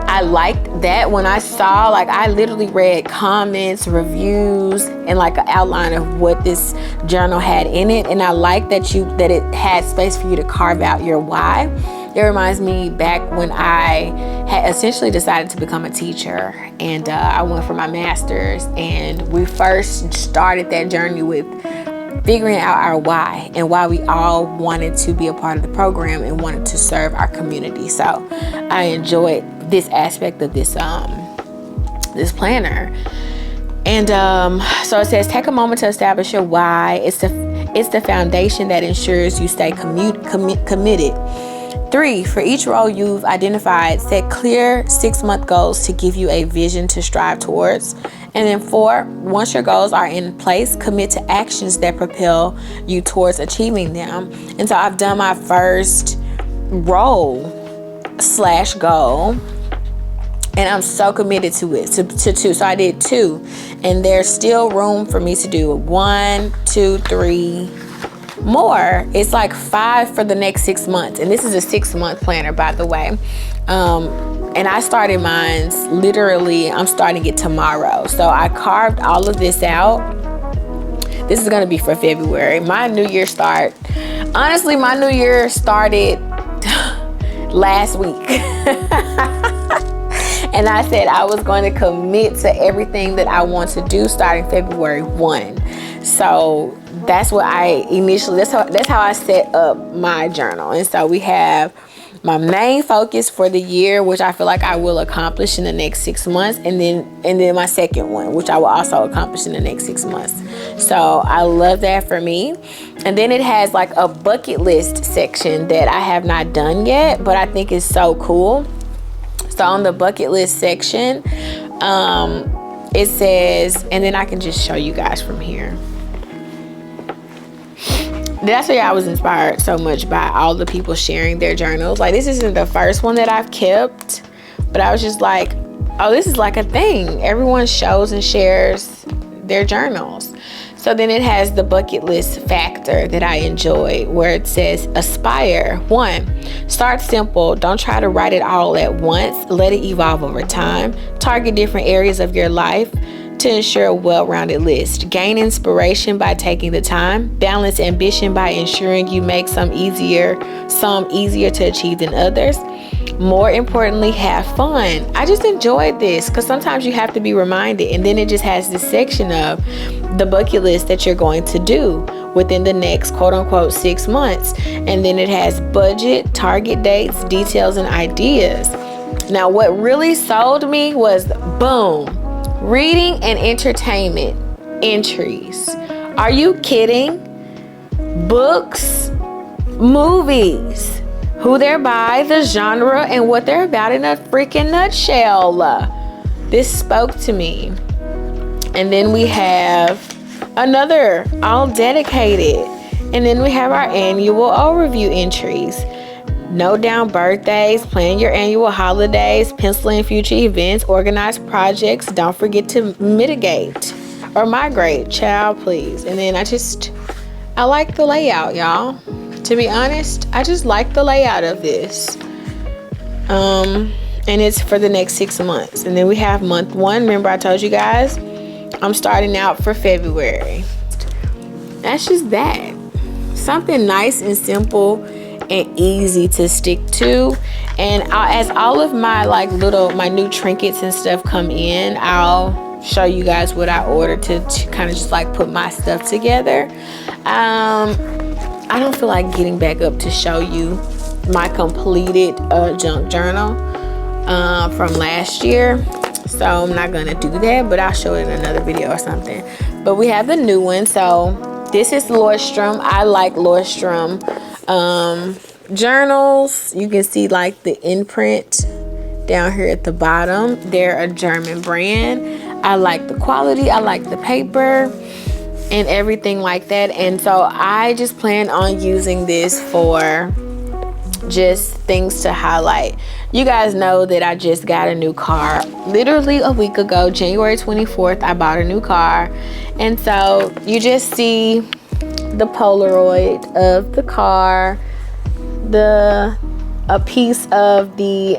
I liked that when I saw, like, I literally read comments, reviews, and like an outline of what this journal had in it. And I like that it had space for you to carve out your why. It reminds me back when I had essentially decided to become a teacher, and I went for my master's, and we first started that journey with figuring out our why and why we all wanted to be a part of the program and wanted to serve our community. So I enjoyed this aspect of this planner. And so it says, take a moment to establish your why. It's the foundation that ensures you stay committed. 3, for each role you've identified, set clear 6-month goals to give you a vision to strive towards. And then 4, once your goals are in place, commit to actions that propel you towards achieving them. And so I've done my first role/goal And I'm so committed to it, to 2. So I did 2. And there's still room for me to do 1, 2, 3 more. It's like 5 for the next 6 months. And this is a 6-month planner, by the way. And I started mine literally, I'm starting it tomorrow. So I carved all of this out. This is going to be for February. My New Year start. Honestly, my New Year started last week. And I said I was going to commit to everything that I want to do starting February 1. So that's what I initially, that's how I set up my journal. And so we have my main focus for the year, which I feel like I will accomplish in the next 6 months. And then my second one, which I will also accomplish in the next 6 months. So I love that for me. And then it has like a bucket list section that I have not done yet, but I think is so cool. So on the bucket list section, it says, and then I can just show you guys from here. That's why I was inspired so much by all the people sharing their journals. Like, this isn't the first one that I've kept, but I was just like, oh, this is like a thing. Everyone shows and shares their journals. So then it has the bucket list factor that I enjoy, where it says aspire. 1, start simple. Don't try to write it all at once. Let it evolve over time. Target different areas of your life to ensure a well-rounded list. Gain inspiration by taking the time. Balance ambition by ensuring you make some easier to achieve than others. More importantly, have fun. I just enjoyed this because sometimes you have to be reminded. And then it just has this section of the bucket list that you're going to do within the next quote unquote 6 months. And then it has budget, target dates, details, and ideas. Now, what really sold me was boom, reading and entertainment entries. Are you kidding? Books, movies, who they're by, the genre, and what they're about in a freaking nutshell. This spoke to me. And then we have another, all dedicated. And then we have our annual overview entries. Note down birthdays, plan your annual holidays, pencil in future events, organize projects. Don't forget to mitigate or migrate, child, please. And then I like the layout, y'all. To be honest, I just like the layout of this. And it's for the next 6 months. And then we have month 1. Remember I told you guys, I'm starting out for February. That's just that. Something nice and simple and easy to stick to. And as all of my my new trinkets and stuff come in, I'll show you guys what I ordered to kind of just like put my stuff together. I don't feel like getting back up to show you my completed junk journal from last year. So I'm not going to do that, but I'll show it in another video or something. But we have the new one. So this is Nordstrom. I like Nordstrom journals. You can see like the imprint down here at the bottom. They're a German brand. I like the quality. I like the paper and everything like that. And so I just plan on using this for just things to highlight. You guys know that I just got a new car literally a week ago. January 24th I bought a new car, and so you just see the Polaroid of the car, a piece of the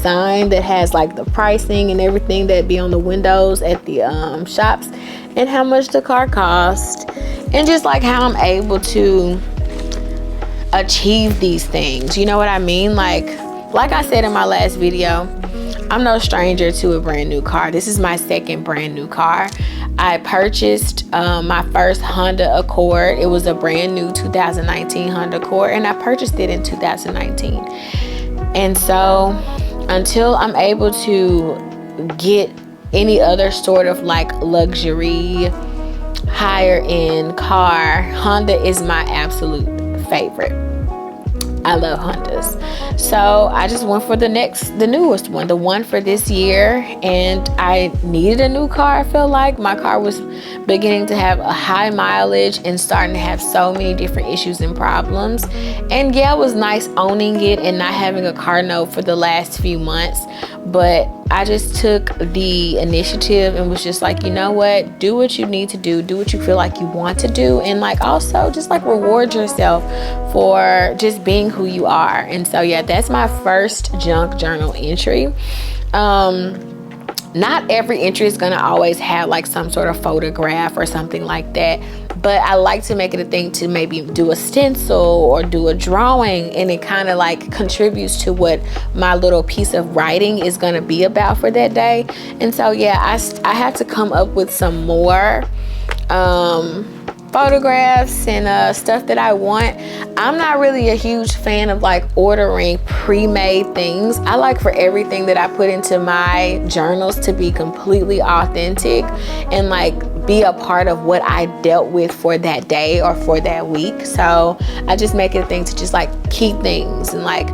sign that has like the pricing and everything that be on the windows at the shops, and how much the car cost, and just like how I'm able to achieve these things. You know what I mean? Like I said in my last video, I'm no stranger to a brand new car. This is my second brand new car. I purchased my first Honda Accord. It was a brand new 2019 Honda Accord, and I purchased it in 2019. And so until I'm able to get any other sort of like luxury higher end car, Honda is my absolute favorite. I love Hondas. So I just went for the newest one, the one for this year. And I needed a new car. I feel like my car was beginning to have a high mileage and starting to have so many different issues and problems. And yeah, it was nice owning it and not having a car note for the last few months. but I just took the initiative and was just like, you know what, do what you need to do what you feel like you want to do, and like also just like reward yourself for just being who you are. And so yeah, that's my first junk journal entry. Not every entry is gonna always have like some sort of photograph or something like that, but I like to make it a thing to maybe do a stencil or do a drawing, and it kind of like contributes to what my little piece of writing is gonna be about for that day. And so yeah, I have to come up with some more photographs and stuff that I want. I'm not really a huge fan of like ordering pre-made things. I like for everything that I put into my journals to be completely authentic and like be a part of what I dealt with for that day or for that week. So I just make it a thing to just like keep things and like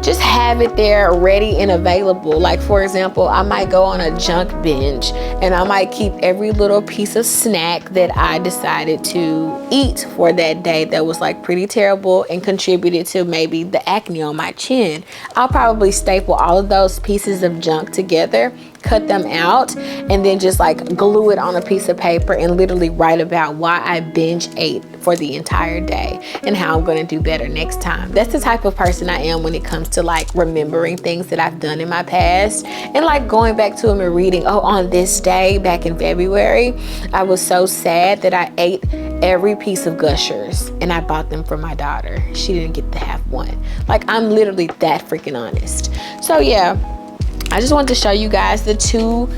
just have it there ready and available. Like for example, I might go on a junk binge and I might keep every little piece of snack that I decided to eat for that day that was like pretty terrible and contributed to maybe the acne on my chin. I'll probably staple all of those pieces of junk together, cut them out, and then just like glue it on a piece of paper and literally write about why I binge ate for the entire day and how I'm gonna do better next time. That's the type of person I am when it comes to like remembering things that I've done in my past and like going back to them and reading, oh, on this day back in February, I was so sad that I ate every piece of Gushers and I bought them for my daughter. She didn't get to have one. Like, I'm literally that freaking honest. So yeah, I just wanted to show you guys the two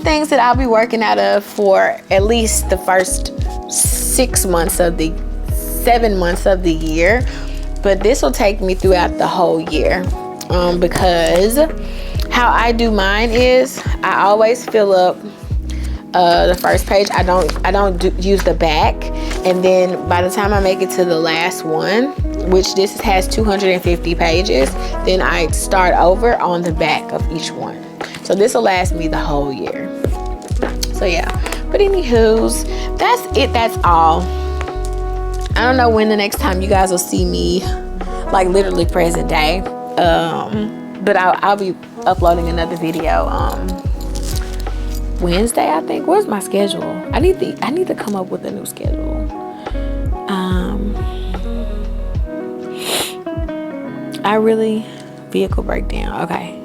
things that I'll be working out of for at least the first 7 months of the year, but this will take me throughout the whole year, because how I do mine is I always fill up the first page. I don't use the back, and then by the time I make it to the last one, which this has 250 pages, then I start over on the back of each one. So this will last me the whole year. So yeah, but anywho's, that's it. That's all. I don't know when the next time you guys will see me, like literally present day, but I'll be uploading another video Wednesday, I think. Where's my schedule? I need to come up with a new schedule. Vehicle breakdown. Okay.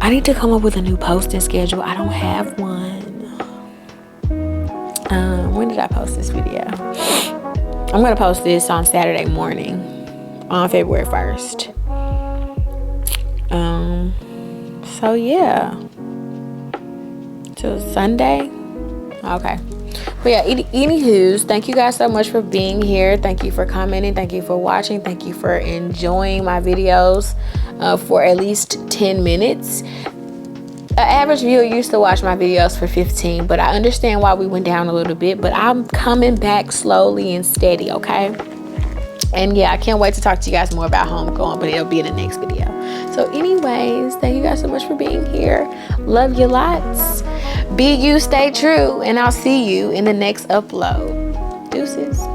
I need to come up with a new posting schedule. I don't have one. When did I post this video? I'm gonna post this on Saturday morning, on February 1st. So yeah. Till Sunday. Okay. But yeah, anywho's, thank you guys so much for being here. Thank you for commenting. Thank you for watching. Thank you for enjoying my videos for at least 10 minutes. An average viewer used to watch my videos for 15, but I understand why we went down a little bit, but I'm coming back slowly and steady, okay? And yeah, I can't wait to talk to you guys more about homegoing, but it'll be in the next video. So anyways, thank you guys so much for being here. Love you lots. Be you, stay true, and I'll see you in the next upload. Deuces.